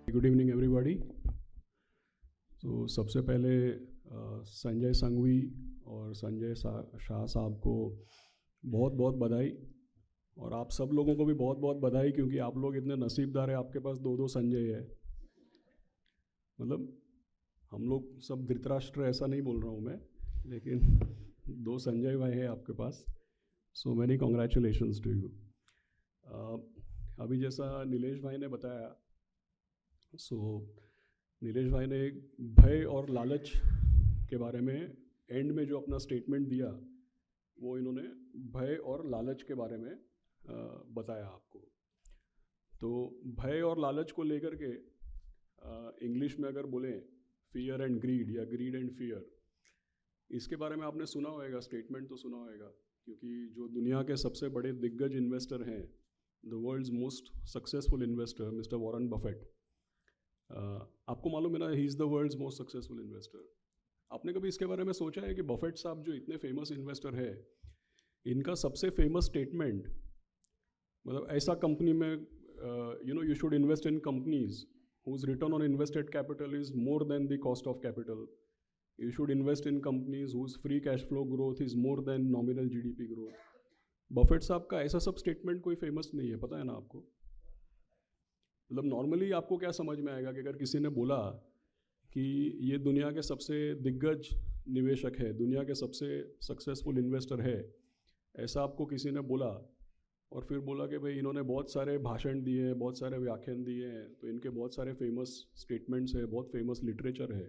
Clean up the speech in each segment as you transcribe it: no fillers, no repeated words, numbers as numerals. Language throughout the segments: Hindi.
Good evening everybody. तो सबसे पहले संजय संघवी और संजय शाह साहब को बहुत बहुत बधाई, और आप सब लोगों को भी बहुत बहुत बधाई, क्योंकि आप लोग इतने नसीबदार हैं, आपके पास दो दो संजय है। मतलब हम लोग सब धृतराष्ट्र ऐसा नहीं बोल रहा हूँ मैं, लेकिन दो संजय भाई हैं आपके पास। So many congratulations to you. अभी जैसा नीलेश भाई ने बताया, नीलेश भाई ने भय और लालच के बारे में एंड में जो अपना स्टेटमेंट दिया, वो इन्होंने भय और लालच के बारे में बताया आपको। तो भय और लालच को लेकर के इंग्लिश में अगर बोलें फियर एंड ग्रीड या ग्रीड एंड फियर, इसके बारे में आपने सुना होगा, स्टेटमेंट तो सुना होगा, क्योंकि जो दुनिया के सबसे बड़े दिग्गज इन्वेस्टर हैं, the world's most successful investor mister Warren Buffett, आपको मालूम है ना, he is the world's most successful investor. आपने कभी इसके बारे में सोचा है कि बफेट साहब जो इतने फेमस इन्वेस्टर है, इनका सबसे फेमस स्टेटमेंट, मतलब ऐसा कंपनी में you should invest in companies whose return on invested capital is more than the cost of capital. You should invest in companies whose free cash flow growth is more than nominal GDP growth. Buffett साहब का ऐसा सब स्टेटमेंट कोई फेमस नहीं है, पता है ना आपको। मतलब नॉर्मली आपको क्या समझ में आएगा कि अगर किसी ने बोला कि ये दुनिया के सबसे दिग्गज निवेशक है, दुनिया के सबसे सक्सेसफुल इन्वेस्टर है, ऐसा आपको किसी ने बोला, और फिर बोला कि भाई इन्होंने बहुत सारे भाषण दिए हैं, बहुत सारे व्याख्यान दिए हैं, तो इनके बहुत सारे फेमस स्टेटमेंट्स है, बहुत फेमस लिटरेचर है,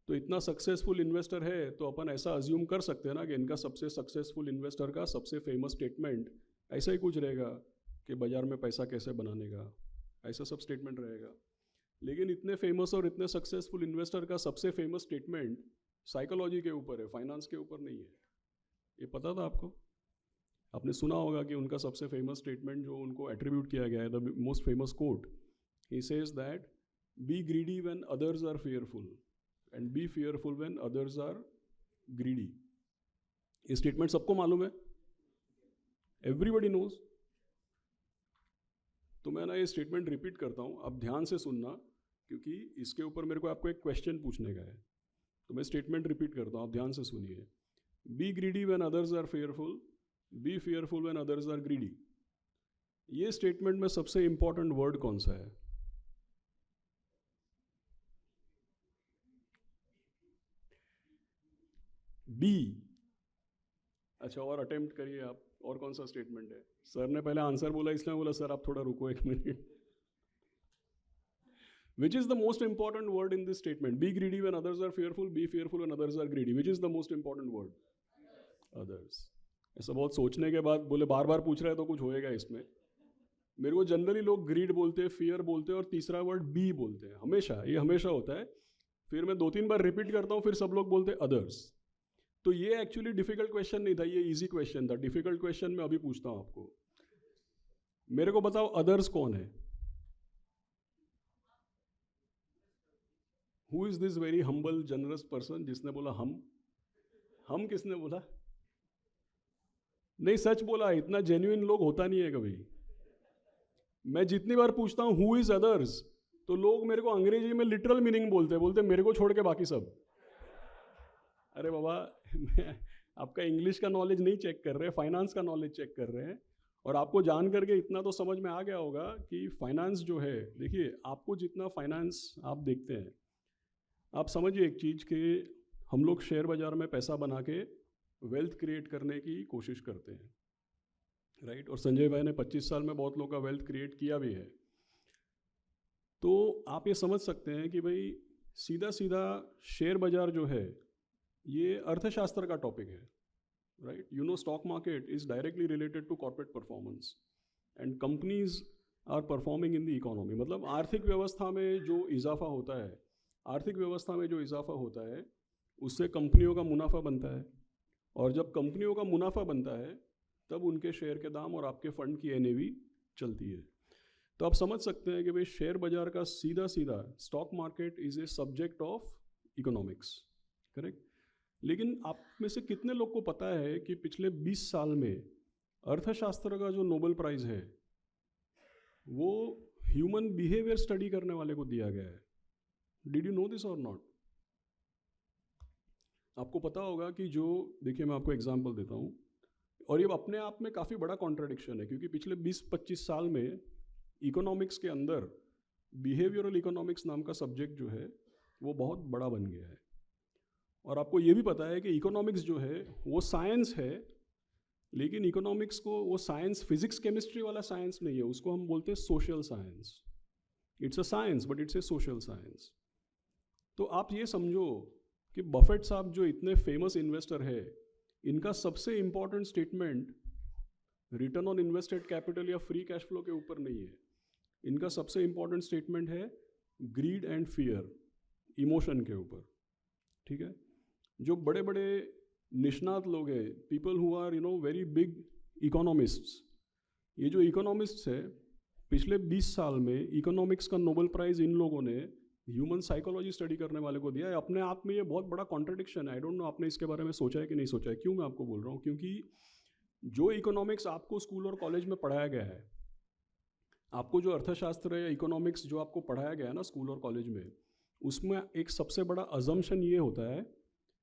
तो इतना सक्सेसफुल इन्वेस्टर है, तो अपन ऐसा अज्यूम कर सकते हैं ना कि इनका सबसे सक्सेसफुल इन्वेस्टर का सबसे फेमस स्टेटमेंट ऐसा ही कुछ रहेगा कि बाज़ार में पैसा कैसे बनाने का, ऐसा सब स्टेटमेंट रहेगा। लेकिन इतने फेमस और इतने सक्सेसफुल इन्वेस्टर का सबसे फेमस स्टेटमेंट साइकोलॉजी के ऊपर है, फाइनेंस के ऊपर नहीं है। ये पता था आपको? आपने सुना होगा कि उनका सबसे फेमस स्टेटमेंट जो उनको एट्रीब्यूट किया गया है, the most famous quote, he says that be greedy when others are fearful and be fearful when others are greedy. ये स्टेटमेंट सबको मालूम है, एवरीबडी नोज। तो मैं ना ये स्टेटमेंट रिपीट करता हूँ, आप ध्यान से सुनना, क्योंकि इसके ऊपर मेरे को आपको एक क्वेश्चन पूछने का है। तो मैं स्टेटमेंट रिपीट करता हूँ, आप ध्यान से सुनिए। Be greedy when others are fearful, be fearful when others are greedy. ये स्टेटमेंट में सबसे इंपॉर्टेंट वर्ड कौन सा है? बी। अच्छा, और अटेम्प्ट करिए आप, और कौन सा स्टेटमेंट है? सर ने पहले आंसर बोला, इसलिए बोला सर आप थोड़ा रुको एक minute. Which is the most important word in this statement? Be greedy when others are fearful, be fearful when others are greedy. Which is the most important word? Others. ऐसा बहुत सोचने के बाद बोले बार बार पूछ रहा है तो कुछ होएगा इसमें। मेरे को जनरली लोग ग्रीड बोलते हैं, फियर बोलते हैं, और तीसरा वर्ड बी बोलते हैं, हमेशा, ये हमेशा होता है। फिर मैं 2-3 बार रिपीट करता हूँ, फिर सब लोग बोलते हैं अदर्स। तो ये एक्चुअली डिफिकल्ट क्वेश्चन नहीं था, ये इजी क्वेश्चन था। डिफिकल्ट क्वेश्चन मैं अभी पूछता हूँ आपको। मेरे को बताओ अदर्स कौन है? Who is this very humble generous person जिसने बोला हम किसने बोला? नहीं, सच बोला, इतना जेन्युइन लोग होता नहीं है कभी। मैं जितनी बार पूछता हूं हु इज अदर्स, तो लोग मेरे को अंग्रेजी में लिटरल मीनिंग बोलते मेरे को छोड़ के बाकी सब। अरे बाबा, आपका इंग्लिश का नॉलेज नहीं चेक कर रहे, फाइनेंस का नॉलेज चेक कर रहे हैं। और आपको जान करके इतना तो समझ में आ गया होगा कि फाइनेंस जो है, देखिए आपको जितना फाइनेंस आप देखते हैं, आप समझिए एक चीज़ कि हम लोग शेयर बाज़ार में पैसा बना के वेल्थ क्रिएट करने की कोशिश करते हैं, राइट। और संजय भाई ने 25 साल में बहुत लोगों का वेल्थ क्रिएट किया भी है। तो आप ये समझ सकते हैं कि भाई सीधा सीधा शेयर बाज़ार जो है ये अर्थशास्त्र का टॉपिक है, right. You know, stock market is directly related to corporate performance and companies are performing in the economy. मतलब आर्थिक व्यवस्था में जो इजाफा होता है, आर्थिक व्यवस्था में जो इजाफा होता है, उससे कंपनियों का मुनाफा बनता है, और जब कंपनियों का मुनाफा बनता है तब उनके शेयर के दाम और आपके फंड की एनएवी चलती है। तो आप समझ सकते हैं कि भाई शेयर बाजार का सीधा सीधा stock market is a subject of economics, correct. लेकिन आप में से कितने लोग को पता है कि पिछले 20 साल में अर्थशास्त्र का जो नोबेल प्राइज है वो ह्यूमन बिहेवियर स्टडी करने वाले को दिया गया है। डिड यू नो दिस और नॉट? आपको पता होगा कि जो, देखिए मैं आपको एग्जांपल देता हूँ, और ये अपने आप में काफ़ी बड़ा कॉन्ट्रडिक्शन है, क्योंकि पिछले 20-25 साल में इकोनॉमिक्स के अंदर बिहेवियरल इकोनॉमिक्स नाम का सब्जेक्ट जो है वो बहुत बड़ा बन गया है। और आपको ये भी पता है कि इकोनॉमिक्स जो है वो साइंस है, लेकिन इकोनॉमिक्स को वो साइंस फिजिक्स केमिस्ट्री वाला साइंस नहीं है, उसको हम बोलते हैं social science. It's a science but it's a social science. तो आप ये समझो कि बफेट साहब जो इतने फेमस इन्वेस्टर है, इनका सबसे important statement return on invested capital या फ्री कैश फ्लो के ऊपर नहीं है। इनका सबसे इंपॉर्टेंट स्टेटमेंट है ग्रीड एंड फियर, इमोशन के ऊपर। ठीक है, जो बड़े बड़े निष्णात लोग हैं, people who are very big economists, ये जो इकोनॉमिस्ट्स है पिछले 20 साल में इकोनॉमिक्स का नोबेल प्राइज इन लोगों ने ह्यूमन साइकोलॉजी स्टडी करने वाले को दिया है। अपने आप में ये बहुत बड़ा कॉन्ट्रडिक्शन है। आई डोंट नो आपने इसके बारे में सोचा है कि नहीं सोचा है। क्यों मैं आपको बोल रहा हूँ, क्योंकि जो इकोनॉमिक्स आपको स्कूल और कॉलेज में पढ़ाया गया है, आपको जो अर्थशास्त्र या इकोनॉमिक्स जो आपको पढ़ाया गया है ना स्कूल और कॉलेज में, उसमें एक सबसे बड़ा अजम्पशन ये होता है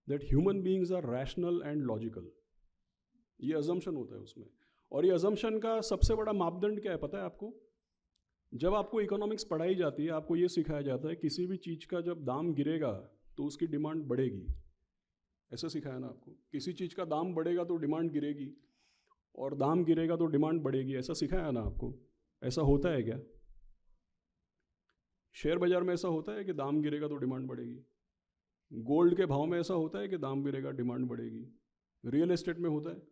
that human beings are rational and logical. ये अजम्पशन होता है उसमें। और ये अजम्पशन का सबसे बड़ा मापदंड क्या है पता है आपको? जब आपको इकोनॉमिक्स पढ़ाई जाती है, आपको ये सिखाया जाता है किसी भी चीज़ का जब दाम गिरेगा तो उसकी डिमांड बढ़ेगी। ऐसा सिखाया ना आपको? किसी चीज़ का दाम बढ़ेगा तो डिमांड गिरेगी, और दाम गिरेगा तो डिमांड बढ़ेगी। ऐसा सिखाया ना आपको? ऐसा होता है क्या? शेयर बाजार में ऐसा होता है कि दाम गिरेगा तो डिमांड बढ़ेगी? गोल्ड के भाव में ऐसा होता है कि दाम गिरेगा डिमांड बढ़ेगी? रियल एस्टेट में होता है?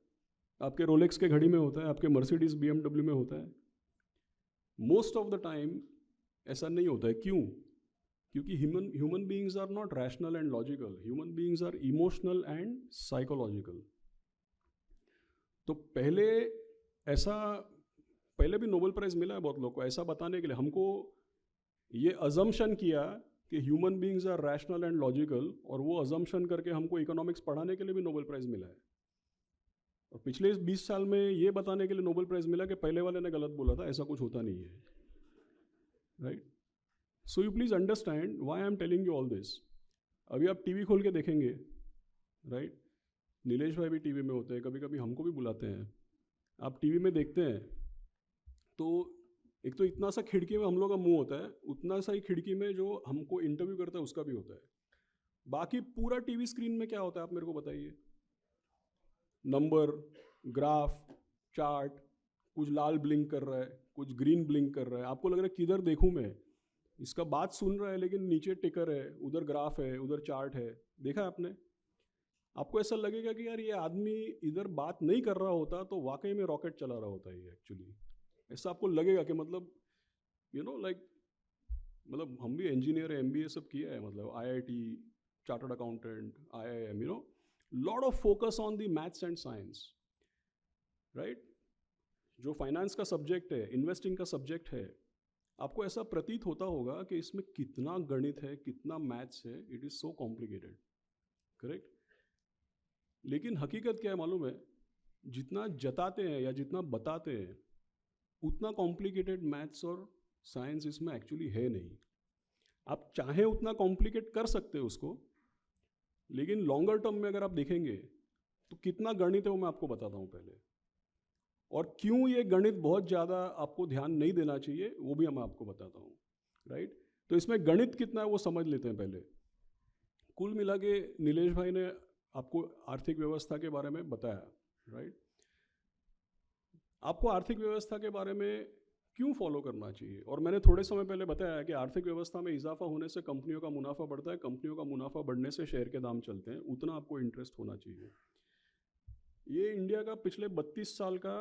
आपके रोलेक्स के घड़ी में होता है? आपके मर्सिडीज BMW में होता है? मोस्ट ऑफ द टाइम ऐसा नहीं होता है। क्यों? क्योंकि human beings are not rational and logical, human beings are emotional and psychological. तो पहले भी नोबेल प्राइज मिला है बहुत लोग को ऐसा बताने के लिए। हमको ये अजम्पशन किया कि human beings are rational and logical, और वो अजम्पशन करके हमको इकोनॉमिक्स पढ़ाने के लिए भी नोबेल प्राइज मिला है। और पिछले 20 साल में ये बताने के लिए नोबेल प्राइज मिला कि पहले वाले ने गलत बोला था, ऐसा कुछ होता नहीं है। Right? So you please understand why I am telling you all this. अभी आप टीवी खोल के देखेंगे, राइट? नीलेश भाई भी टीवी में होते हैं, कभी कभी हमको भी बुलाते हैं। आप टीवी में देखते हैं तो एक तो इतना सा खिड़की में हम लोग का मुंह होता है, उतना सा ही खिड़की में जो हमको इंटरव्यू करता है उसका भी होता है। बाकी पूरा टीवी स्क्रीन में क्या होता है आप मेरे को बताइए? नंबर, ग्राफ, चार्ट, कुछ लाल ब्लिंक कर रहा है, कुछ ग्रीन ब्लिंक कर रहा है। आपको लग रहा है किधर देखूं मैं? इसका बात सुन रहा है लेकिन नीचे टिकर है, उधर ग्राफ है, उधर चार्ट है। देखा आपने? आपको ऐसा लगेगा कि यार ये आदमी इधर बात नहीं कर रहा होता तो वाकई में रॉकेट चला रहा होता है ये एक्चुअली। ऐसा आपको लगेगा कि मतलब मतलब हम भी इंजीनियर है, MBA सब किया है, मतलब IIT, chartered accountant, IIM, lot of focus on the maths and science, right? जो फाइनेंस का सब्जेक्ट है, इन्वेस्टिंग का सब्जेक्ट है, आपको ऐसा प्रतीत होता होगा कि इसमें कितना गणित है, कितना मैथ्स है, it is so complicated, correct? लेकिन हकीकत क्या है मालूम है? जितना जताते हैं या जितना बताते हैं उतना कॉम्प्लिकेटेड मैथ्स और साइंस इसमें एक्चुअली है नहीं। आप चाहे उतना कॉम्प्लिकेट कर सकते हो उसको, लेकिन लॉन्गर टर्म में अगर आप देखेंगे तो कितना गणित है वो मैं आपको बताता हूँ पहले, और क्यों ये गणित बहुत ज़्यादा आपको ध्यान नहीं देना चाहिए वो भी मैं आपको बताता हूँ, राइट? तो इसमें गणित कितना है वो समझ लेते हैं पहले। कुल मिला के नीलेश भाई ने आपको आर्थिक व्यवस्था के बारे में बताया, राइट? आपको आर्थिक व्यवस्था के बारे में क्यों फॉलो करना चाहिए, और मैंने थोड़े समय पहले बताया कि आर्थिक व्यवस्था में इजाफा होने से कंपनियों का मुनाफा बढ़ता है, कंपनियों का मुनाफा बढ़ने से शेयर के दाम चलते हैं, उतना आपको इंटरेस्ट होना चाहिए। ये इंडिया का पिछले 32 साल का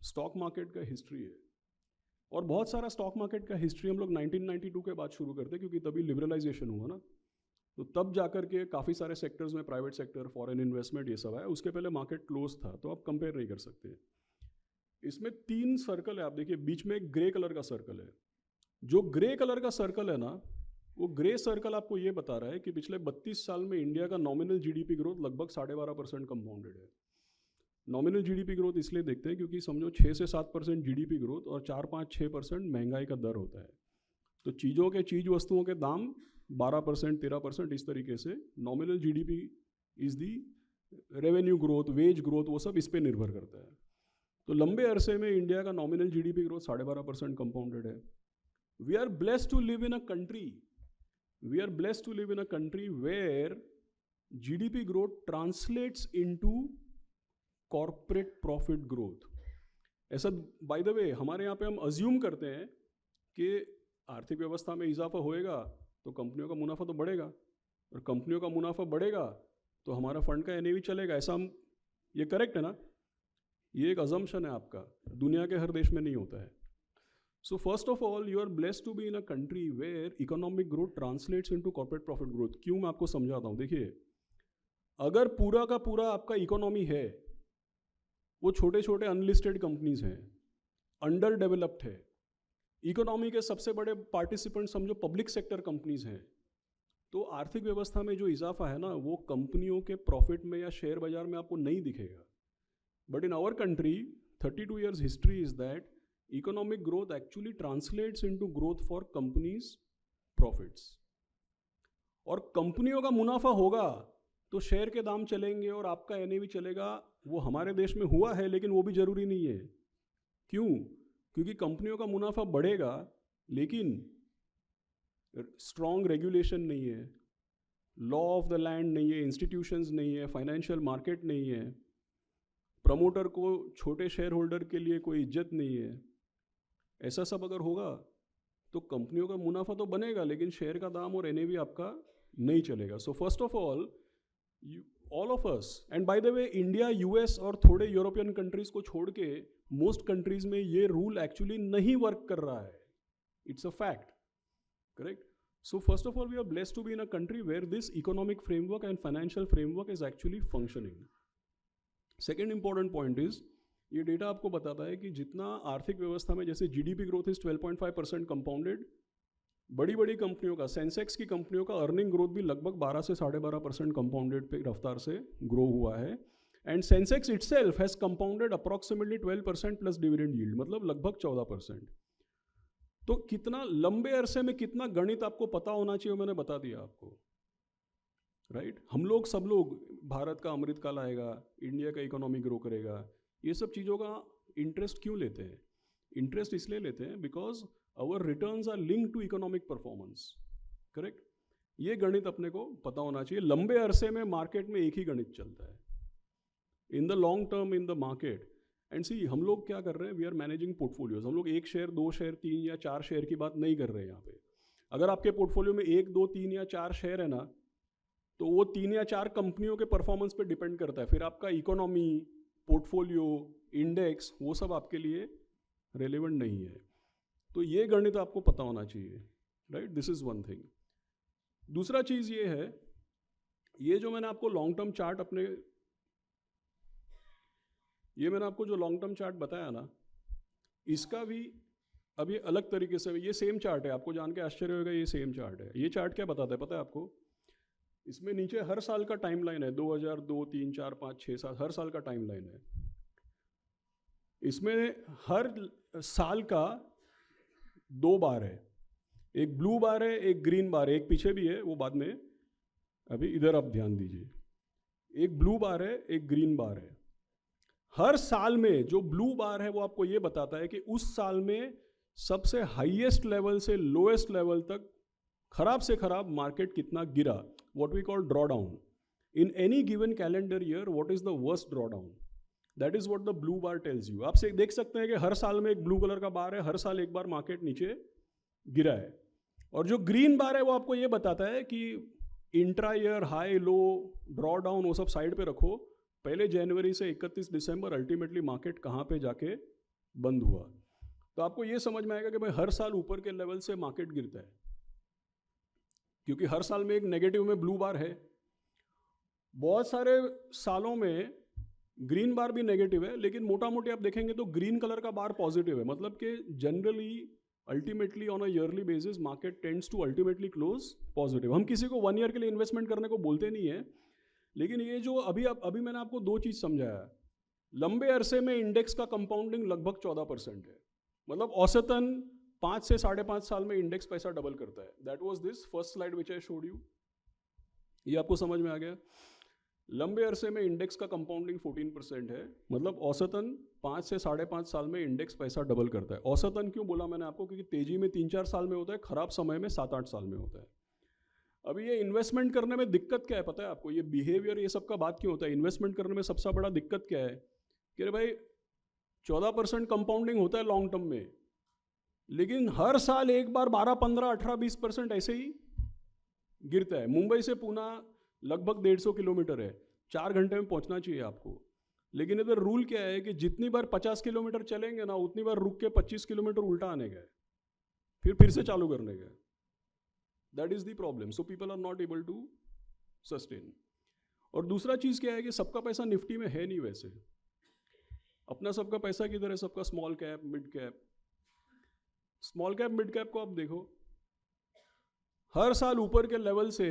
स्टॉक मार्केट का हिस्ट्री है, और बहुत सारा स्टॉक मार्केट का हिस्ट्री हम लोग 1992 के बाद शुरू करते हैं, क्योंकि तभी लिबरलाइजेशन हुआ ना, तो तब जाकर के काफ़ी सारे सेक्टर्स में प्राइवेट सेक्टर, फॉरेन इन्वेस्टमेंट, ये सब आया। उसके पहले मार्केट क्लोज था, तो आप कंपेयर नहीं कर सकते। इसमें 3 सर्कल है, आप देखिए बीच में एक ग्रे कलर का सर्कल है। जो ग्रे कलर का सर्कल है ना, वो ग्रे सर्कल आपको ये बता रहा है कि पिछले 32 साल में इंडिया का नॉमिनल GDP ग्रोथ लगभग 12.5% कंपाउंडेड है। नॉमिनल GDP ग्रोथ इसलिए देखते हैं क्योंकि समझो 6 से 7% GDP ग्रोथ और 4-5-6% महंगाई का दर होता है। तो चीज़ों के चीज़ वस्तुओं के दाम 12% 13% इस तरीके से, nominal GDP is the revenue growth, wage growth, वो सब इस पे निर्भर करता है। तो लंबे अरसे में इंडिया का नॉमिनल जीडीपी ग्रोथ 12.5% कंपाउंडेड है। We are blessed to live in a country, we are blessed to live in a country where GDP growth translates into corporate profit growth. ऐसा बाय द वे हमारे यहाँ पे हम अज्यूम करते हैं कि आर्थिक व्यवस्था में इजाफा होएगा तो कंपनियों का मुनाफा तो बढ़ेगा, और कंपनियों का मुनाफा बढ़ेगा तो हमारा फंड का एनएवी चलेगा। ऐसा हम, ये करेक्ट है ना? ये एक अजम्पशन है आपका, दुनिया के हर देश में नहीं होता है। So first of all you are blessed to be in a country where economic growth translates into corporate profit growth. क्यों, मैं आपको समझाता हूँ। देखिए, अगर पूरा का पूरा आपका इकोनॉमी है वो छोटे छोटे अनलिस्टेड कंपनीज हैं, अंडर डेवलप्ड है, इकोनॉमी के सबसे बड़े पार्टिसिपेंट समझो पब्लिक सेक्टर कंपनीज हैं, तो आर्थिक व्यवस्था में जो इजाफा है ना वो कंपनियों के प्रॉफिट में या शेयर बाजार में आपको नहीं दिखेगा। But in our country 32 years history is that economic growth actually translates into growth for companies profits. और कंपनियों का मुनाफा होगा तो शेयर के दाम चलेंगे और आपका एनएवी चलेगा। वो हमारे देश में हुआ है लेकिन वो भी जरूरी नहीं है। क्यों? क्योंकि कंपनियों का मुनाफा बढ़ेगा लेकिन स्ट्रॉन्ग रेगुलेशन नहीं है, लॉ ऑफ द लैंड नहीं है, इंस्टीट्यूशंस नहीं है, फाइनेंशियल मार्केट नहीं है, प्रमोटर को छोटे शेयर होल्डर के लिए कोई इज्जत नहीं है। ऐसा सब अगर होगा तो कंपनियों का मुनाफा तो बनेगा लेकिन शेयर का दाम और एनएवी आपका नहीं चलेगा। सो first of all all of us, and bye the way India, US और थोड़े यूरोपियन कंट्रीज को छोड़ के मोस्ट कंट्रीज में ये रूल एक्चुअली नहीं वर्क कर रहा है। It's a fact, correct? So first of all, we are blessed to be in a country where this economic framework and financial framework is actually functioning. Second important point is, ये डेटा आपको बताता है कि जितना आर्थिक व्यवस्था में जैसे जीडीपी ग्रोथ इज 12.5% कंपाउंडेड, बड़ी बड़ी कंपनियों का, सेंसेक्स की कंपनियों का अर्निंग ग्रोथ भी लगभग 12 से 12.5% कंपाउंडेड पे रफ्तार से ग्रो हुआ है। And Sensex itself has compounded approximately 12% plus dividend yield, मतलब लगभग 14%। तो कितना लंबे अरसे में कितना गणित आपको पता होना चाहिए मैंने बता दिया आपको, राइट? हम लोग सब लोग, भारत का अमृतकाल आएगा, इंडिया का इकोनॉमी ग्रो करेगा, ये सब चीज़ों का इंटरेस्ट क्यों लेते हैं? इंटरेस्ट इसलिए लेते हैं because our returns are linked to economic performance, correct? ये गणित अपने को पता होना चाहिए। लंबे अरसे में मार्केट में एक ही गणित चलता है, in the long term in the market. And see, हम लोग क्या कर रहे हैं, वी आर मैनेजिंग पोर्टफोलियोज। हम लोग 1 शेयर 2 शेयर 3 या 4 शेयर की बात नहीं कर रहे हैं यहाँ पे। अगर आपके पोर्टफोलियो में 1 2 3 या 4 शेयर है ना, तो वो 3 या 4 कंपनियों के परफॉर्मेंस पे डिपेंड करता है। फिर आपका इकोनॉमी, पोर्टफोलियो, इंडेक्स, वो सब आपके लिए रेलेवेंट नहीं है। तो ये गणित आपको पता होना चाहिए, right? This is one thing. दूसरा चीज़ ये है, ये जो मैंने आपको लॉन्ग टर्म चार्ट मैंने आपको जो लॉन्ग टर्म चार्ट बताया ना, इसका भी अभी अलग तरीके से, ये सेम चार्ट है, आपको जान के आश्चर्य होगा, ये सेम चार्ट है। ये चार्ट क्या बताता है पता है आपको? इसमें नीचे हर साल का टाइमलाइन है, 2002, 3, 4, 5, 6, 7, हर साल का टाइमलाइन है। इसमें हर साल का 2 बार है, एक ब्लू बार है, एक ग्रीन बार है, एक पीछे भी है, वो बाद में, अभी इधर आप ध्यान दीजिए। एक ब्लू बार है, एक ग्रीन बार है। हर साल में जो ब्लू बार है वो आपको ये बताता है कि उस साल में सबसे हाईएस्ट लेवल से लोएस्ट लेवल तक खराब से खराब मार्केट कितना गिरा, what we call draw down in any given calendar year. What is the worst draw down, that is what the blue bar tells you. आप देख सकते हैं कि हर साल में एक ब्लू कलर का बार है, हर साल एक बार मार्केट नीचे गिरा है। और जो ग्रीन बार है वो आपको ये बताता है कि intra year high low draw down वो सब साइड पे रखो, पहले जनवरी से 31 दिसंबर अल्टीमेटली मार्केट कहाँ पे जाके बंद हुआ। तो आपको ये समझ में आएगा कि भाई हर साल ऊपर के लेवल से मार्केट गिरता है, क्योंकि हर साल में एक नेगेटिव में ब्लू बार है। बहुत सारे सालों में ग्रीन बार भी नेगेटिव है, लेकिन मोटा मोटी आप देखेंगे तो ग्रीन कलर का बार पॉजिटिव है। मतलब कि generally ultimately on a yearly basis market tends to ultimately close positive. हम किसी को 1 ईयर के लिए इन्वेस्टमेंट करने को बोलते नहीं है, लेकिन ये जो अभी मैंने आपको 2 चीज़ समझाया। लंबे अरसे में इंडेक्स का कंपाउंडिंग लगभग 14% है, मतलब औसतन 5 से 5.5 साल में इंडेक्स पैसा डबल करता है. That was this first slide which I showed you. ये आपको समझ में आ गया. लंबे अरसे में इंडेक्स का कंपाउंडिंग 14% है, मतलब औसतन 5 से 5.5 साल में इंडेक्स पैसा डबल करता है. औसतन क्यों बोला मैंने आपको? क्योंकि तेजी में 3-4 साल में होता है, खराब समय में 7-8 साल में होता है. अभी ये इन्वेस्टमेंट करने में दिक्कत क्या है पता है आपको? ये बिहेवियर, ये सब का बात क्यों होता है? इन्वेस्टमेंट करने में सबसे बड़ा दिक्कत क्या है कि अरे भाई 14% कंपाउंडिंग होता है लॉन्ग टर्म में, लेकिन हर साल एक बार 12, 15, 18, 20% ऐसे ही गिरता है. मुंबई से पूना लगभग 150 किलोमीटर है, 4 घंटे में पहुंचना चाहिए आपको. लेकिन इधर रूल क्या है कि जितनी बार 50 किलोमीटर चलेंगे ना, उतनी बार रुक के 25 किलोमीटर उल्टा आने गए, फिर से चालू करने गए. That is the problem. So people are not able to sustain. और दूसरा चीज क्या है कि सबका पैसा निफ्टी में है नहीं. वैसे अपना सबका पैसा किधर है? सबका small cap, mid cap. Small cap, mid cap को आप देखो, हर साल ऊपर के लेवल से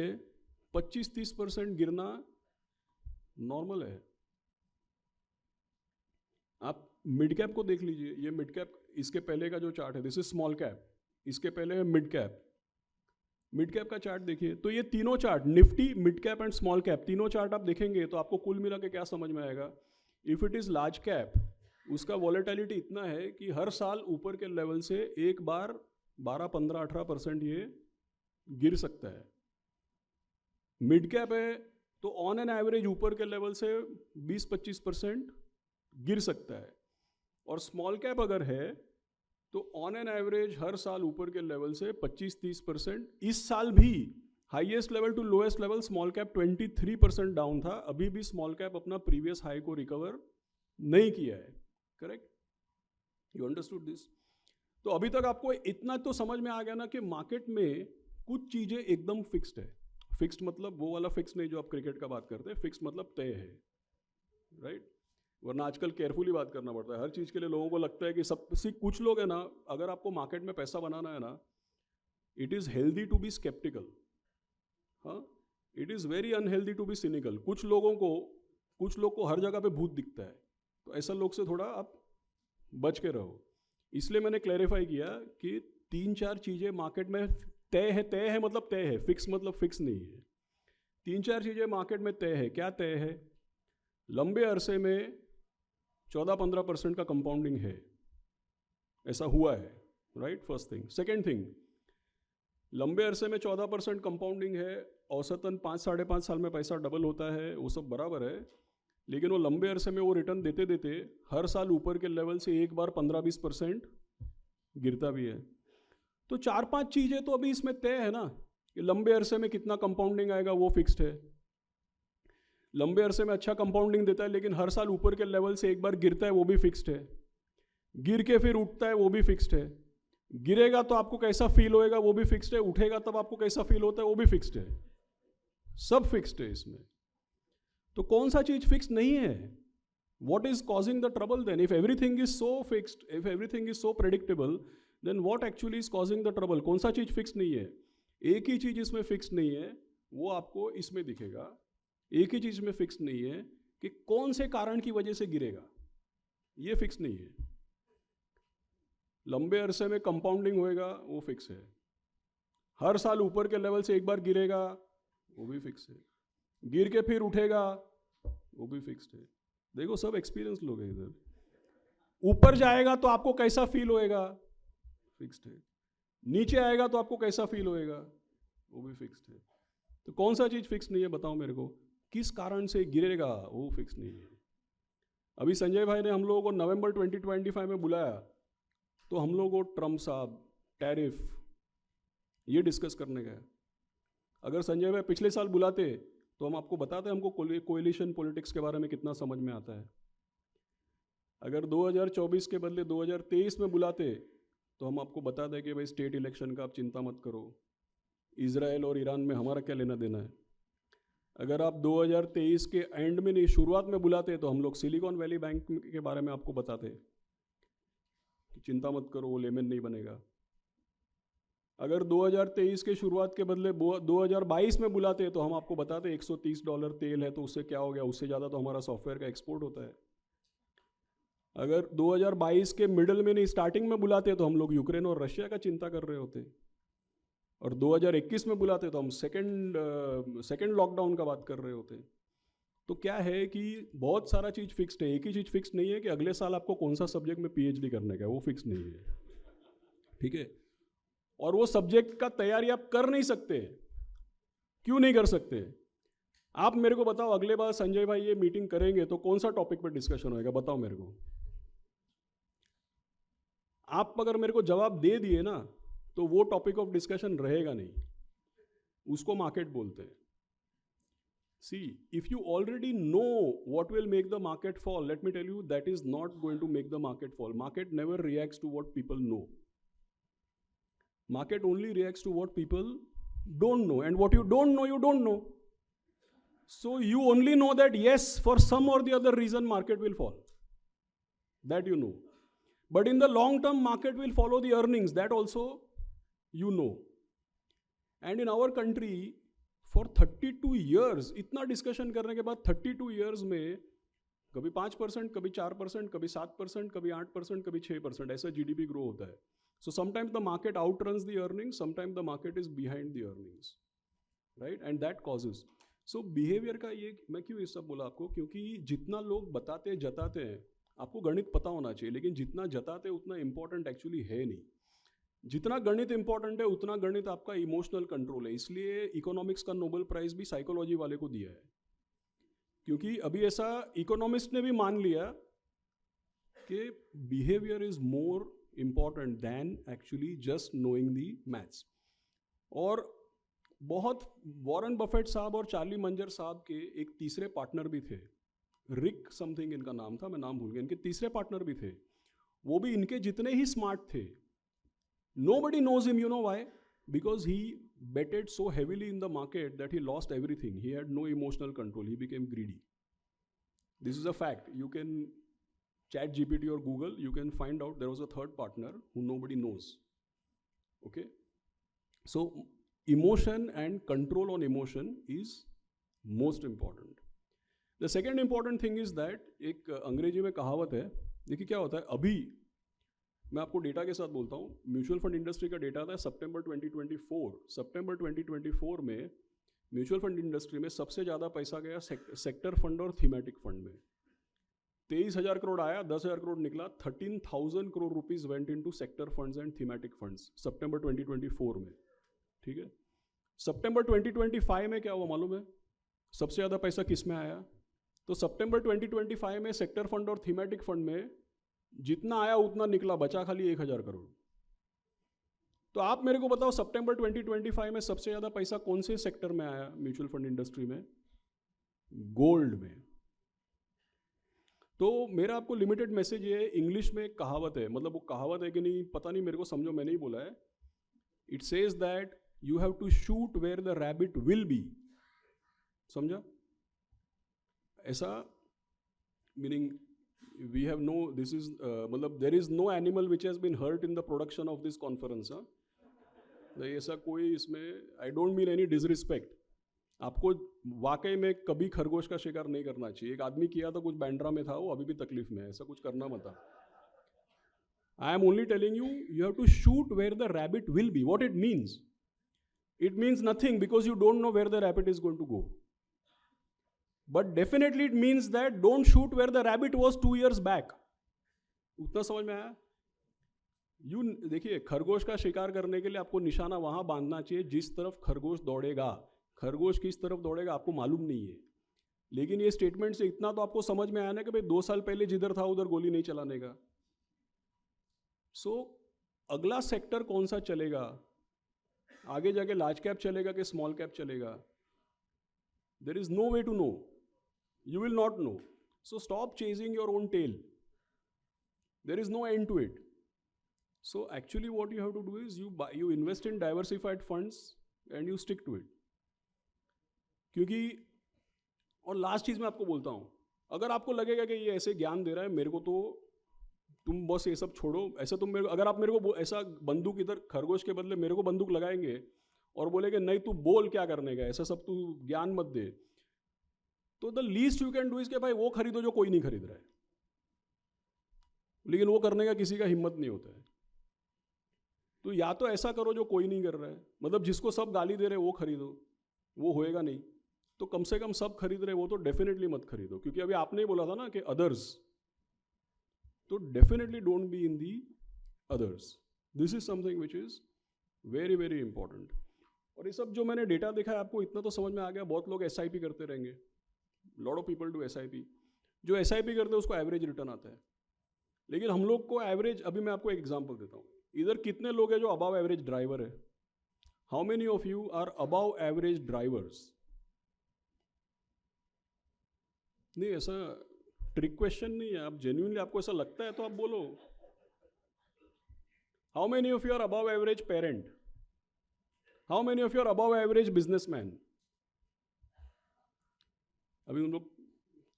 25-30% गिरना नॉर्मल है. आप मिड कैप को देख लीजिए. ये मिड कैप, इसके पहले का जो चार्ट है, दिस इज स्मॉल कैप, इसके पहले है मिड कैप. मिड कैप का चार्ट देखिए, तो ये तीनों chart, Nifty, mid cap and small cap, तीनों चार्ट आप देखेंगे तो आपको कुल मिला के क्या समझ में आएगा? If it is large cap, उसका वॉलेटिलिटी इतना है कि हर साल ऊपर के लेवल से एक बार 12, 15, 18% ये गिर सकता है. मिड कैप है तो ऑन एन एवरेज ऊपर के लेवल से 20-25% गिर सकता है. और स्मॉल कैप अगर है तो ऑन एन एवरेज हर साल ऊपर के लेवल से 25-30%. इस साल भी highest level to lowest level small cap 23% down था. अभी भी स्मॉल कैप अपना प्रीवियस हाई को रिकवर नहीं किया है. करेक्ट? You understood this? तो अभी तक आपको इतना तो समझ में आ गया ना कि मार्केट में कुछ चीजें एकदम फिक्स्ड है. फिक्स्ड मतलब वो वाला फिक्स नहीं जो आप क्रिकेट का बात करते हैं. फिक्स्ड मतलब तय है, राइट? वरना आजकल केयरफुली बात करना पड़ता है हर चीज के लिए. लोगों को लगता है कि सब, कुछ लोग है ना, अगर आपको मार्केट में पैसा बनाना है ना, it is healthy to be sceptical. हाँ, it is very unhealthy to be cynical. कुछ लोग को हर जगह पे भूत दिखता है, तो ऐसा लोग से थोड़ा आप बच के रहो. इसलिए मैंने क्लैरिफाई किया कि 3-4 चीजें मार्केट में तय है मतलब तय है, फिक्स मतलब फिक्स नहीं है. 3-4 चीजें मार्केट में तय है. क्या तय है? लंबे अरसे में 14-15% का कंपाउंडिंग है, ऐसा हुआ है, right? First thing. Second thing, लंबे अरसे में 14% कंपाउंडिंग है, औसतन 5-5.5 साल में पैसा डबल होता है, वो सब बराबर है. लेकिन वो लंबे अरसे में वो रिटर्न देते देते हर साल ऊपर के लेवल से एक बार 15-20% गिरता भी है. तो 4-5 चीजें तो अभी इसमें तय है ना कि लंबे अरसे में कितना कंपाउंडिंग आएगा वो फिक्स्ड है. लंबे अरसे में अच्छा कंपाउंडिंग देता है, लेकिन हर साल ऊपर के लेवल से एक बार गिरता है, वो भी फिक्स्ड है. गिर के फिर उठता है, वो भी फिक्स्ड है. गिरेगा तो आपको कैसा फील होएगा, वो भी फिक्स्ड है. उठेगा तब आपको कैसा फील होता है, वो भी फिक्स्ड है. सब फिक्स्ड है इसमें. तो कौन सा चीज फिक्स नहीं है? What is causing the trouble then? If everything is so fixed, if everything is so predictable, then what actually is causing the trouble? कौन सा चीज फिक्स नहीं है? एक ही चीज इसमें फिक्स नहीं है, वो आपको इसमें दिखेगा. एक ही चीज में फिक्स नहीं है कि कौन से कारण की वजह से गिरेगा, ये फिक्स नहीं है. लंबे अरसे में कंपाउंडिंग होएगा, वो फिक्स है. हर साल ऊपर के लेवल से एक बार गिरेगा, वो भी फिक्स है. गिर के फिर उठेगा, वो भी फिक्स्ड है. देखो सब एक्सपीरियंस लोग हैं इधर. ऊपर जाएगा तो आपको कैसा फील होएगा, फिक्स्ड है. नीचे आएगा तो आपको कैसा फील होएगा, वो भी फिक्स्ड है. तो कौन सा चीज फिक्स नहीं है बताओ मेरे को? किस कारण से गिरेगा, वो फिक्स नहीं है. अभी संजय भाई ने हम लोगों को नवंबर 2025 में बुलाया, तो हम लोगों को ट्रम्प साहब, टैरिफ, ये डिस्कस करने गए. अगर संजय भाई पिछले साल बुलाते तो हम आपको बताते हमको कोएलिशन पॉलिटिक्स के बारे में कितना समझ में आता है. अगर 2024 के बदले 2023 में बुलाते तो हम आपको बता दें कि भाई स्टेट इलेक्शन का आप चिंता मत करो, इजराइल और ईरान में हमारा क्या लेना देना है. अगर आप 2023 के एंड में नहीं शुरुआत में बुलाते तो हम लोग सिलिकॉन वैली बैंक के बारे में आपको बताते कि चिंता मत करो, वो लेमन नहीं बनेगा. अगर 2023 के शुरुआत के बदले 2022 में बुलाते तो हम आपको बताते $130 तेल है तो उससे क्या हो गया, उससे ज़्यादा तो हमारा सॉफ्टवेयर का एक्सपोर्ट होता है. अगर 2022 के मिडल में नहीं स्टार्टिंग में बुलाते तो हम लोग यूक्रेन और रशिया का चिंता कर रहे होते, और 2021 में बुलाते तो हम सेकंड लॉकडाउन का बात कर रहे होते। तो क्या है कि बहुत सारा चीज़ फिक्स्ड है, एक ही चीज़ फिक्स नहीं है कि अगले साल आपको कौन सा सब्जेक्ट में पीएचडी करने का है, वो फिक्स नहीं है, ठीक है। और वो सब्जेक्ट का तैयारी आप कर नहीं सकते। क्यों नहीं कर सकते? आप मेरे को बताओ, अगले बार संजय भाई ये मीटिंग करेंगे तो कौन सा टॉपिक पर डिस्कशन होएगा, बताओ मेरे को। आप अगर मेरे को जवाब दे दिए ना तो वो टॉपिक ऑफ डिस्कशन रहेगा नहीं, उसको मार्केट बोलते हैं। See, if you already know what will make the market fall, let me tell you, that is not going to make the market fall. Market never reacts to what people know. Market only reacts to what people don't know. And what you don't know, you don't know. So you only know that yes, for some or the other reason, market will fall. That you know. But in the long term, market will follow the earnings. That also you know. And in our country, for 32 years इतना डिस्कशन करने के बाद 32 ईयर्स में कभी 5%, कभी 4%, कभी 7%, कभी 8%, कभी 6%, ऐसा जीडीपी ग्रो होता है। So sometimes the market out runs the earnings, sometimes the market is behind the earnings, right, and that causes. So behaviour का ये मैं क्यों ये सब बोला आपको, क्योंकि जितना लोग बताते जताते हैं, आपको गणित पता होना चाहिए, लेकिन जितना जताते उतना इंपॉर्टेंट एक्चुअली है नहीं। जितना गणित इंपॉर्टेंट है उतना गणित आपका इमोशनल कंट्रोल है। इसलिए इकोनॉमिक्स का नोबेल प्राइज भी साइकोलॉजी वाले को दिया है, क्योंकि अभी ऐसा इकोनॉमिस्ट ने भी मान लिया कि behaviour is more important than actually just knowing the maths. और बहुत वॉरेन बफेट साहब और चार्ली मंजर साहब के एक तीसरे पार्टनर भी थे, रिक समथिंग इनका नाम था, मैं नाम भूल गया। इनके तीसरे पार्टनर भी थे, वो भी इनके जितने ही स्मार्ट थे। Nobody knows him, you know why? Because he betted so heavily in the market that he lost everything. He had no emotional control. He became greedy. This is a fact. You can chat GPT or Google, you can find out there was a third partner who nobody knows. Okay? So, emotion and control on emotion is most important. The second important thing is that एक अंग्रेजी में कहावत है, देखिए क्या होता है, अभी मैं आपको डेटा के साथ बोलता हूँ। म्यूचुअल फंड इंडस्ट्री का डेटा था सितंबर 2024 में म्यूचुअल फंड इंडस्ट्री में सबसे ज़्यादा पैसा गया सेक्टर फंड और थीमेटिक फंड में। 23,000 करोड़ आया, 10,000 करोड़ निकला। 13,000 crore rupees went into sector funds and thematic funds सितंबर 2024 में, ठीक है। सितंबर 2025 में क्या हुआ मालूम है? सबसे ज़्यादा पैसा किस में आया? तो सितंबर 2025 में सेक्टर फंड और थीमेटिक फंड में जितना आया उतना निकला, बचा खाली 1,000 करोड़। तो आप मेरे को बताओ सितंबर 2025 में सबसे ज़्यादा पैसा कौन से सेक्टर में आया म्यूचुअल फंड इंडस्ट्री में? गोल्ड में। तो मेरा आपको लिमिटेड मैसेज ये है, इंग्लिश में एक कहावत है, मतलब वो कहावत है कि नहीं पता नहीं, मेरे को समझो, मैंने ही बोला है। It says that you have to shoot where the rabbit will be. समझा? ऐसा meaning we have no, this is मतलब there is no animal which has been hurt in the production of this conference, हाँ। ऐसा कोई इसमें, I don't mean any disrespect, आपको वाकई में कभी खरगोश का शिकार नहीं करना चाहिए। एक आदमी किया तो कुछ बैंड्रा में था, वो अभी भी तकलीफ में है, ऐसा कुछ करना मत। I am only telling you, you have to shoot where the rabbit will be. What it means? It means nothing because you don't know where the rabbit is going to go. But definitely it means that don't shoot where the rabbit was 2 years back. उतना समझ में आया? देखिए, खरगोश का शिकार करने के लिए आपको निशाना वहां बांधना चाहिए जिस तरफ खरगोश दौड़ेगा। खरगोश किस तरफ दौड़ेगा आपको मालूम नहीं है, लेकिन ये स्टेटमेंट से इतना तो आपको समझ में आया ना कि भाई 2 साल पहले जिधर था उधर गोली नहीं चलाने का। सो अगला सेक्टर कौन सा चलेगा, आगे जाके लार्ज कैप चलेगा कि स्मॉल कैप चलेगा? There is no way to know, you will not know. So stop chasing your own tail. There is no end to it. So actually what you have to do is you invest in diversified funds and you stick to it. क्योंकि, और लास्ट चीज मैं आपको बोलता हूं, अगर आपको लगेगा कि ये ऐसे ज्ञान दे रहा है मेरे को, तो तुम बस ये सब छोड़ो। ऐसा तुम मेरे को, अगर आप मेरे को ऐसा बंदूक इधर खरगोश के बदले मेरे को बंदूक लगाएंगे और बोलेंगे नहीं तू बोल क्या करने का, ऐसा सब तू ज्ञान मत दे, तो the least you can do is के भाई वो खरीदो जो कोई नहीं खरीद रहा है। लेकिन वो करने का किसी का हिम्मत नहीं होता है। तो या तो ऐसा करो जो कोई नहीं कर रहा है, मतलब जिसको सब गाली दे रहे हैं वो खरीदो, वो होएगा नहीं। तो कम से कम सब खरीद रहे वो तो डेफिनेटली मत खरीदो, क्योंकि अभी आपने ही बोला था ना कि अदर्स, तो definitely don't be in the others. This is something which is very very important. और ये सब जो मैंने डेटा देखा है आपको इतना तो समझ में आ गया, बहुत लोग SIP करते रहेंगे, lot of people do SIP। जो SIP करते हैं उसको एवरेज रिटर्न आता है, लेकिन हम लोग को एवरेज, अभी मैं आपको एक एग्जांपल देता हूँ। इधर कितने लोग हैं जो अबव एवरेज ड्राइवर है? How many of you are above average drivers? नहीं, ऐसा ट्रिक क्वेश्चन नहीं है, आप जेन्युइनली आपको ऐसा लगता है तो आप बोलो। How many of you are above average parent? How many of you are above average businessman? अभी उन लोग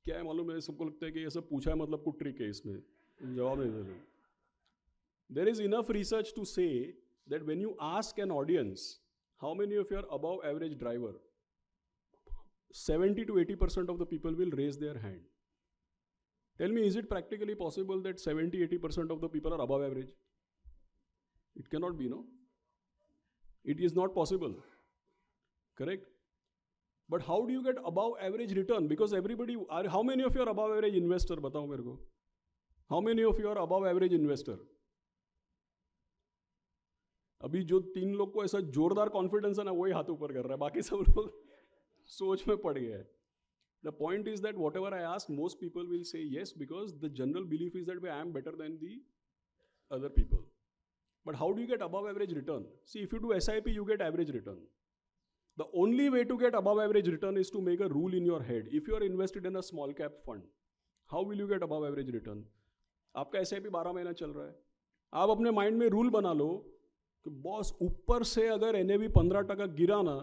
क्या है मालूम है, सबको लगता है कि ये सब पूछा है मतलब कुछ ट्रिक है इसमें, जवाब नहीं दे रहे। There is enough research to say that when you ask an audience, how many of you are above average driver, 70 to 80% of the people will raise their hand. Tell me, is it practically possible that 70-80% of the people are above average? It cannot be, no? It is not possible. Correct? But how do you get above average return? Because everybody are, how many of you are above average investor? बताओ मेरे को. How many of you are above average investor? अभी जो 3 लोग को ऐसा जोरदार कॉन्फिडेंस है ना, वही हाथ ऊपर कर रहा है, बाकी सब लोग सोच में पड़ गए हैं। The point is that whatever I ask, most people will say yes, because the general belief is that I am better than the other people. But how do you get above average return? See, if you do SIP, you get average return. The only way to get above average return is to make a rule in your head. If you are invested in a small cap fund, how will you get above average return? आपका SIP 12 महीना चल रहा है, आप अपने माइंड में रूल बना लो कि बॉस ऊपर से अगर NAV 15% गिरा ना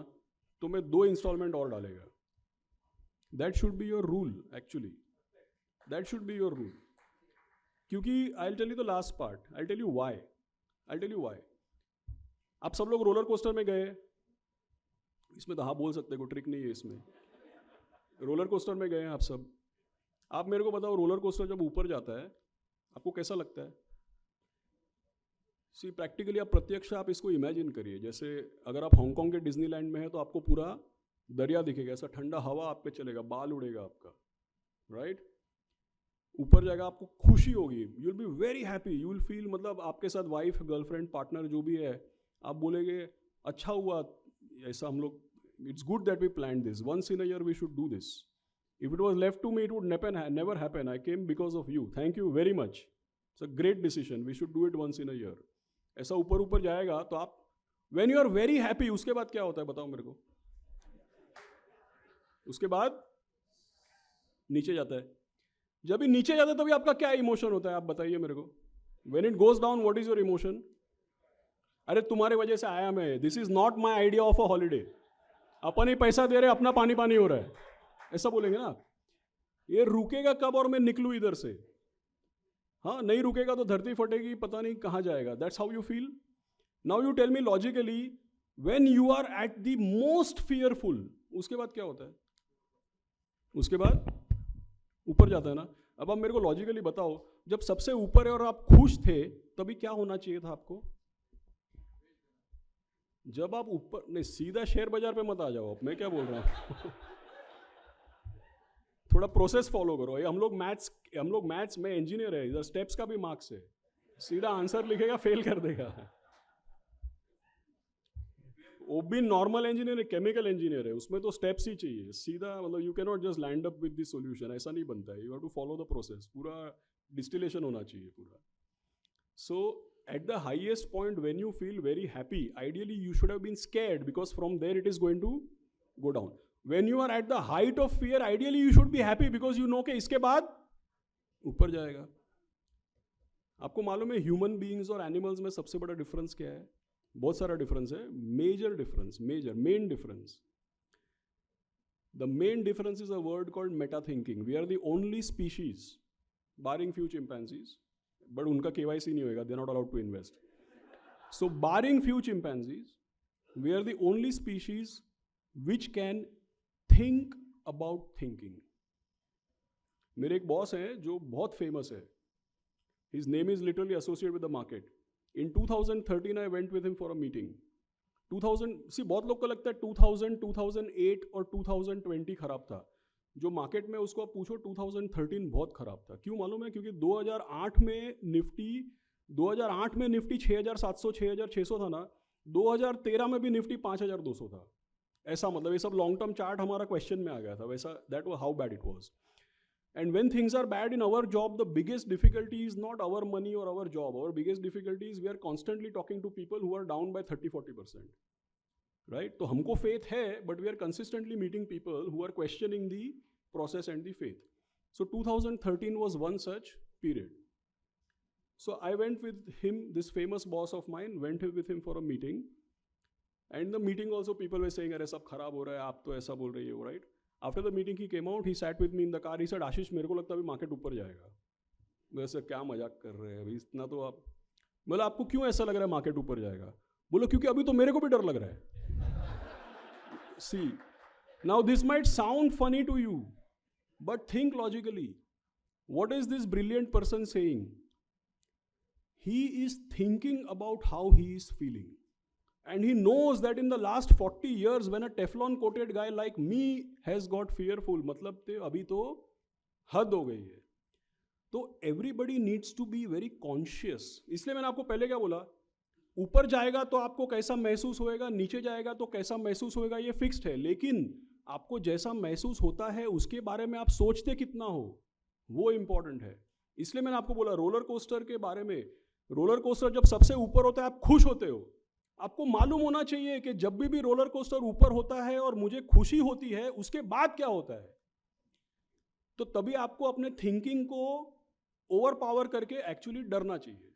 तो मैं 2 इंस्टॉलमेंट और डालेगा। That should be your rule, actually that should be your rule. क्योंकि I will tell you the last part, I will tell you why. आप सब लोग रोलर कोस्टर में गए, इसमें तो हाँ बोल सकते, कोई ट्रिक नहीं है इसमें। रोलर कोस्टर में गए हैं आप सब, आप मेरे को बताओ रोलर कोस्टर जब ऊपर जाता है आपको कैसा लगता है? सी, प्रैक्टिकली आप प्रत्यक्ष आप इसको इमेजिन करिए, जैसे अगर आप हांगकांग के डिज्नीलैंड में है तो आपको पूरा दरिया दिखेगा, ऐसा ठंडा हवा आप पे चलेगा, बाल उड़ेगा आपका, राइट? ऊपर जाएगा, आपको खुशी होगी, you will be very happy, you will feel, मतलब आपके साथ वाइफ, गर्लफ्रेंड, पार्टनर जो भी है, आप बोलेंगे अच्छा हुआ ऐसा हम लोग, it's good that we plan this, once in a year we should do this, if it was left to me it would never happen, I came because of you, thank you very much, it's a great decision, we should do it once in a year. ऐसा ऊपर ऊपर जाएगा तो आप when you are very happy, उसके बाद क्या होता है बताओ मेरे को? उसके बाद नीचे जाता है। जब भी नीचे जाता है तभी आपका क्या इमोशन होता है, आप बताइए मेरे को? When it goes down, what is your emotion? अरे तुम्हारे वजह से आया मैं, this is not my idea of a holiday, अपन ही पैसा दे रहे, अपना पानी पानी हो रहा है, ऐसा बोलेंगे ना। ये रुकेगा कब और मैं निकलूं इधर से? हाँ, नहीं रुकेगा तो धरती फटेगी, पता नहीं कहाँ जाएगा। That's how you feel. Now you tell me logically, when you are at the most fearful, उसके बाद क्या होता है? उसके बाद ऊपर जाता है ना। अब आप मेरे को लॉजिकली बताओ, जब सबसे ऊपर है और आप खुश थे तभी क्या होना चाहिए था आपको? जब आप ऊपर, नहीं सीधा शेयर बाजार पे मत आ जाओ, मैं क्या बोल रहा हूँ थोड़ा प्रोसेस फॉलो करो। ये हम लोग मैथ्स में इंजीनियर है, इधर स्टेप्स का भी मार्क्स है, सीधा आंसर लिखेगा फेल कर देगा। वो भी नॉर्मल इंजीनियर है, केमिकल इंजीनियर है, उसमें तो स्टेप्स ही चाहिए सीधा, मतलब you can not just land up with the solution, ऐसा नहीं बनता है, you have to follow the process, पूरा डिस्टिलेशन होना चाहिए पूरा। सो at the highest point when you feel very happy, ideally you should have been scared, because from there it is going to go down. When you are at the height of fear, ideally you should be happy, because you know कि इसके बाद ऊपर जाएगा। आपको मालूम है ह्यूमन बीइंग्स और एनिमल्स में सबसे बड़ा डिफरेंस क्या है? बहुत सारा डिफरेंस है, major difference, main difference. The main difference is a word called meta thinking. We are the only species, barring few chimpanzees, but उनका KYC नहीं होएगा, they are not allowed to invest. So barring few chimpanzees, we are the only species which can think about thinking. मेरे एक बॉस हैं जो बहुत फेमस है, His name is literally associated with the market. In 2013, I went with him for a meeting. 2000, see बहुत लोग को लगता है 2000, 2008 और 2020 खराब था. जो मार्केट में उसको आप पूछो 2013 बहुत खराब था. क्यों मालूम है? क्योंकि 2008 में निफ्टी 6700 6600 था ना, 2013 में भी निफ्टी 5200 था. ऐसा मतलब ये सब लॉन्ग टर्म चार्ट हमारा क्वेश्चन में आ गया था. वैसा that was how bad it was. And when things are bad in our job, the biggest difficulty is not our money or our job. Our biggest difficulty is we are constantly talking to people who are down by 30-40%. Right? तो हमको faith है, but we are consistently meeting people who are questioning the process and the faith. So 2013 was one such period. So I went with him, this famous boss of mine, went with him for a meeting. And in the meeting also people were saying, अरे सब खराब हो रहा है, आप तो ऐसा बोल रही हो, right? After the meeting he came out, he sat with me in the car, he said, आशीष मेरे को लगता है अभी मार्केट ऊपर जाएगा. वैसे क्या मजाक कर रहे हैं अभी इतना तो आप. बोला आपको क्यों ऐसा लग रहा है मार्केट ऊपर जाएगा? बोलो क्योंकि अभी तो मेरे को भी डर लग रहा है. See, now this might sound funny to you, but think logically. What is this brilliant person saying? He is thinking about how he is feeling. And he knows that in the last 40 years when a Teflon coated guy like me has got fearful, मतलब ते अभी तो हद हो गई है. तो everybody needs to be very conscious. इसलिए मैंने आपको पहले क्या बोला, ऊपर जाएगा तो आपको कैसा महसूस होएगा, नीचे जाएगा तो कैसा महसूस होएगा, ये फिक्स्ड है. लेकिन आपको जैसा महसूस होता है उसके बारे में आप सोचते कितना हो, वो इंपॉर्टेंट है. इसलिए मैंने आपको बोला रोलर कोस्टर के बारे में. रोलर कोस्टर जब सबसे ऊपर होता है आप खुश होते हो. आपको मालूम होना चाहिए कि जब भी रोलर कोस्टर ऊपर होता है और मुझे खुशी होती है, उसके बाद क्या होता है. तो तभी आपको अपने थिंकिंग को ओवर पावर करके एक्चुअली डरना चाहिए.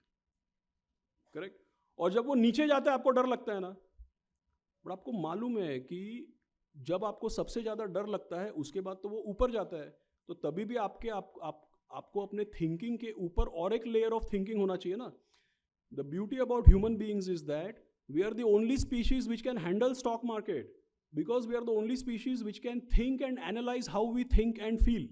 करेक्ट. और जब वो नीचे जाता है आपको डर लगता है ना, बट आपको मालूम है कि जब आपको सबसे ज्यादा डर लगता है उसके बाद तो वो ऊपर जाता है. तो तभी भी आपको अपने थिंकिंग के ऊपर और एक लेयर ऑफ थिंकिंग होना चाहिए ना. The beauty about human beings is that we are the only species which can handle stock market, because we are the only species which can think and analyze how we think and feel.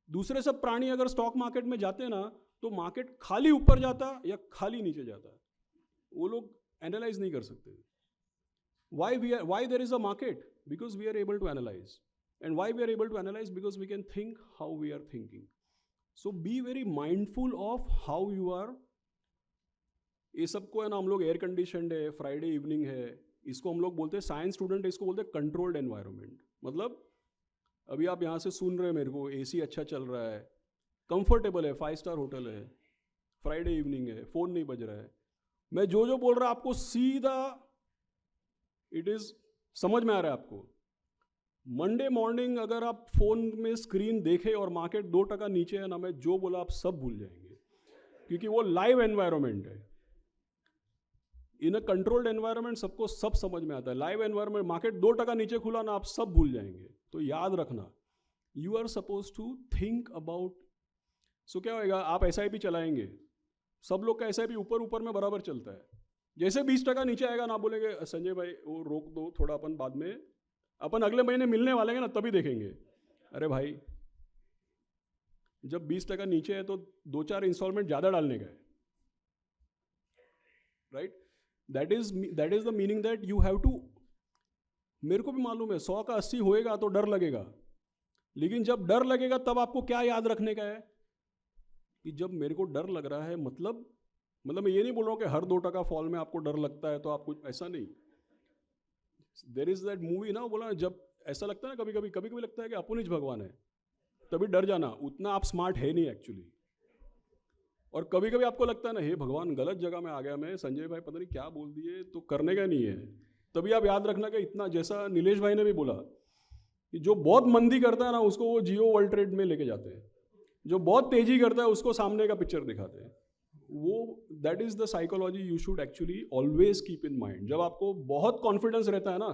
दूसरे सब प्राणी अगर स्टॉक मार्केट में जाते ना तो मार्केट खाली ऊपर जाता या खाली नीचे जाता, वो लोग एनालाइज नहीं कर सकते. why there is a market? Because we are able to analyze. And why we are able to analyze? Because we can think how we are thinking. So be very mindful of how you are. ये सबको है ना हम लोग एयर कंडीशनड है, फ्राइडे इवनिंग है, इसको हम लोग बोलते हैं, साइंस स्टूडेंट इसको बोलते हैं कंट्रोल्ड एनवायरनमेंट. मतलब अभी आप यहाँ से सुन रहे हैं मेरे को, एसी अच्छा चल रहा है, कंफर्टेबल है, 5 स्टार होटल है, फ्राइडे इवनिंग है, फोन नहीं बज रहा है, मैं जो बोल रहा आपको सीधा इट इज समझ में आ रहा है आपको. मंडे मॉर्निंग अगर आप फोन में स्क्रीन देखे और मार्केट 2% नीचे है ना, मैं जो बोला आप सब भूल जाएंगे, क्योंकि वो लाइव एनवायरनमेंट है. इन अ कंट्रोल्ड एनवायरनमेंट सबको सब समझ में आता है. लाइव एनवायरनमेंट मार्केट 2% नीचे खुला ना, आप सब भूल जाएंगे. तो याद रखना, you are suppose to think about. So क्या होएगा, आप SIP चलाएंगे, सब लोग का SIP ऊपर में बराबर चलता है. जैसे 20% नीचे आएगा ना, बोलेंगे संजय भाई वो रोक दो थोड़ा, अपन बाद में, अपन अगले महीने मिलने वाले हैं ना तभी देखेंगे. अरे भाई जब 20% नीचे है तो 2-4 इंस्टॉलमेंट ज़्यादा डालने का है. Right. That is the meaning that you have to. मेरे को भी मालूम है 100 का 80 होएगा तो डर लगेगा, लेकिन जब डर लगेगा तब आपको क्या याद रखने का है कि जब मेरे को डर लग रहा है, मतलब मैं ये नहीं बोल रहा हूँ कि हर 2% फॉल में आपको डर लगता है तो आप कुछ, ऐसा नहीं. देयर इज दैट मूवी ना, बोला जब ऐसा लगता है ना कभी कभी लगता है कि अपन ही भगवान है, तभी डर जाना. उतना आप स्मार्ट है नहीं एक्चुअली. और कभी कभी आपको लगता है ना, हे भगवान गलत जगह में आ गया मैं, संजय भाई पता नहीं क्या बोल दिए, तो करने का नहीं है. तभी आप याद रखना कि इतना, जैसा नीलेश भाई ने भी बोला कि जो बहुत मंदी करता है ना उसको वो जियो वर्ल्ड ट्रेड में लेके जाते हैं, जो बहुत तेजी करता है उसको सामने का पिक्चर दिखाते हैं. वो that is the psychology you should actually always keep in mind. जब आपको बहुत कॉन्फिडेंस रहता है ना,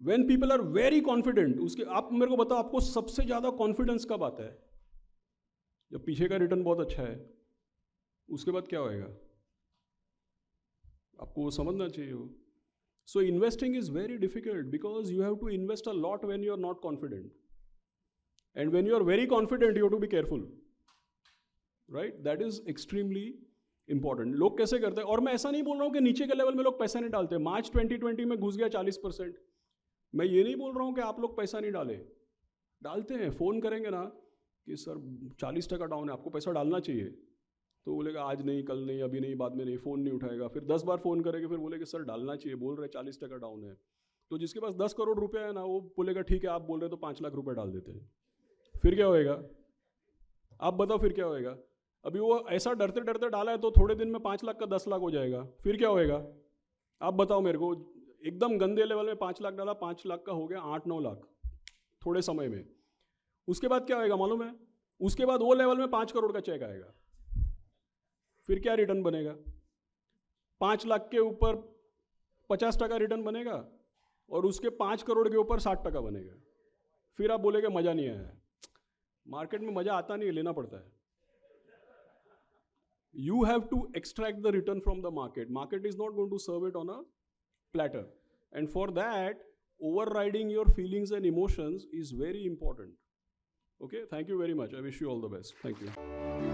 when people are very confident, उसके आप मेरे को बताओ आपको सबसे ज्यादा कॉन्फिडेंस कब आता है? जब पीछे का रिटर्न बहुत अच्छा है, उसके बाद क्या होएगा आपको वो समझना चाहिए. So investing is very difficult because you have to invest a lot when you are not confident, and when you are very confident you have to be careful. Right? That is extremely important. लोग कैसे करते हैं, और मैं ऐसा नहीं बोल रहा हूँ कि नीचे के लेवल में लोग पैसा नहीं डालते. मार्च 2020 में घुस गया 40%. मैं ये नहीं बोल रहा हूँ कि आप लोग पैसा नहीं डालते हैं. फ़ोन करेंगे ना कि सर 40% डाउन है, आपको पैसा डालना चाहिए, तो बोलेगा आज नहीं, कल नहीं, अभी नहीं, बाद में नहीं. फ़ोन नहीं उठाएगा. फिर 10 बार फ़ोन करेंगे, फिर बोलेगा सर डालना चाहिए, बोल रहे 40% डाउन है. तो जिसके पास 10 करोड़ रुपए है ना, वो बोलेगा ठीक है आप बोल रहे तो 5 लाख रुपए डाल देते हैं. फिर क्या होएगा? आप बताओ फिर क्या होएगा? अभी वो ऐसा डरते डरते डाला है तो थोड़े दिन में 5 लाख का 10 लाख हो जाएगा. फिर क्या होएगा? आप बताओ मेरे को. एकदम गंदे लेवल में 5 लाख डाला, 5 लाख का हो गया 8-9 लाख थोड़े समय में. उसके बाद क्या होएगा मालूम है? उसके बाद वो लेवल में 5 करोड़ का चेक आएगा. फिर क्या रिटर्न बनेगा? 5 लाख के ऊपर 50% रिटर्न बनेगा और उसके 5 करोड़ के ऊपर 60% बनेगा. फिर आप बोलेगे मजा नहीं आया. मार्केट में मजा आता नहीं है, लेना पड़ता है. You have to extract the return from the market. Market is not going to serve it on a platter. And for that, overriding your feelings and emotions is very important. Okay, thank you very much. I wish you all the best. Thank you.